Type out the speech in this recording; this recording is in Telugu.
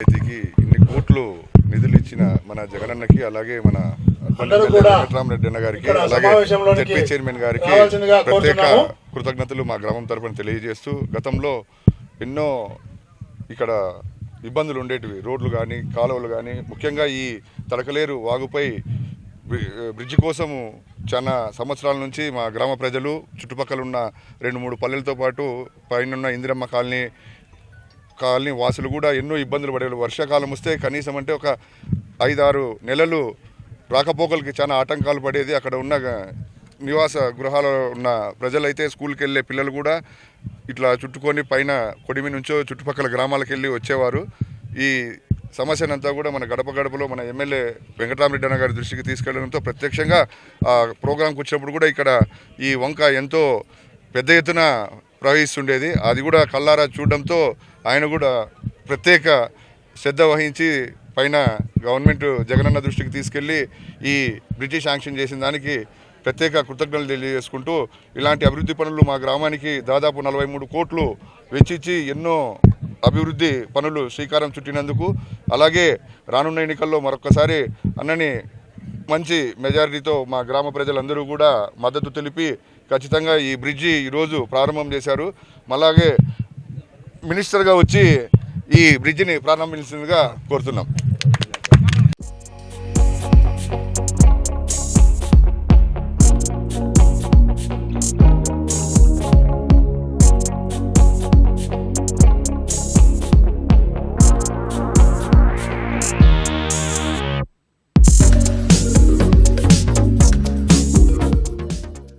రైతుకి ఇన్ని కోట్లు నిధులు ఇచ్చిన మన జగనన్నకి అలాగే మన వెంకటరామరెడ్డి అన్న గారికి అలాగే జెడ్పీ చైర్మన్ గారికి ప్రత్యేక కృతజ్ఞతలు మా గ్రామం తరపున తెలియజేస్తూ గతంలో ఎన్నో ఇక్కడ ఇబ్బందులు ఉండేటివి, రోడ్లు కానీ కాలువలు కానీ, ముఖ్యంగా ఈ తడకలేరు వాగుపై బ్రిడ్జి కోసము చాలా సంవత్సరాల నుంచి మా గ్రామ ప్రజలు చుట్టుపక్కల ఉన్న 2-3 పల్లెలతో పాటు పైన ఇందిరమ్మ కాలనీ వాసులు కూడా ఎన్నో ఇబ్బందులు పడేవాళ్ళు. వర్షాకాలం వస్తే కనీసం అంటే ఒక 5-6 నెలలు రాకపోకలకి చాలా ఆటంకాలు పడేది. అక్కడ ఉన్న నివాస గృహాలలో ఉన్న ప్రజలైతే స్కూల్కి వెళ్ళే పిల్లలు కూడా ఇట్లా చుట్టుకొని పైన కొడిమి నుంచో చుట్టుపక్కల గ్రామాలకు వెళ్ళి వచ్చేవారు. ఈ సమస్యనంతా కూడా మన గడప గడపలో మన ఎమ్మెల్యే వెంకటరామరెడ్డి అన్న గారి దృష్టికి తీసుకెళ్లడంతో ప్రత్యక్షంగా ఆ ప్రోగ్రాంకి వచ్చినప్పుడు కూడా ఇక్కడ ఈ వంక ఎంతో పెద్ద ఎత్తున ప్రవహిస్తుండేది. అది కూడా కల్లారా చూడడంతో ఆయన కూడా ప్రత్యేక శ్రద్ధ వహించి పైన గవర్నమెంట్ జగనన్న దృష్టికి తీసుకెళ్ళి ఈ బ్రిడ్జి శాంక్షన్ చేసిన దానికి ప్రత్యేక కృతజ్ఞతలు తెలియజేసుకుంటూ, ఇలాంటి అభివృద్ధి పనులు మా గ్రామానికి దాదాపు 43 కోట్లు వెచ్చించి ఎన్నో అభివృద్ధి పనులు శ్రీకారం చుట్టినందుకు, అలాగే రానున్న ఎన్నికల్లో మరొకసారి అన్నని మంచి మెజారిటీతో మా గ్రామ ప్రజలందరూ కూడా మద్దతు తెలిపి ఖచ్చితంగా ఈ బ్రిడ్జి ఈరోజు ప్రారంభం చేశారు. అలాగే మినిస్టర్గా వచ్చి ఈ బ్రిడ్జిని ప్రారంభించాల్సిందిగా కోరుతున్నాం.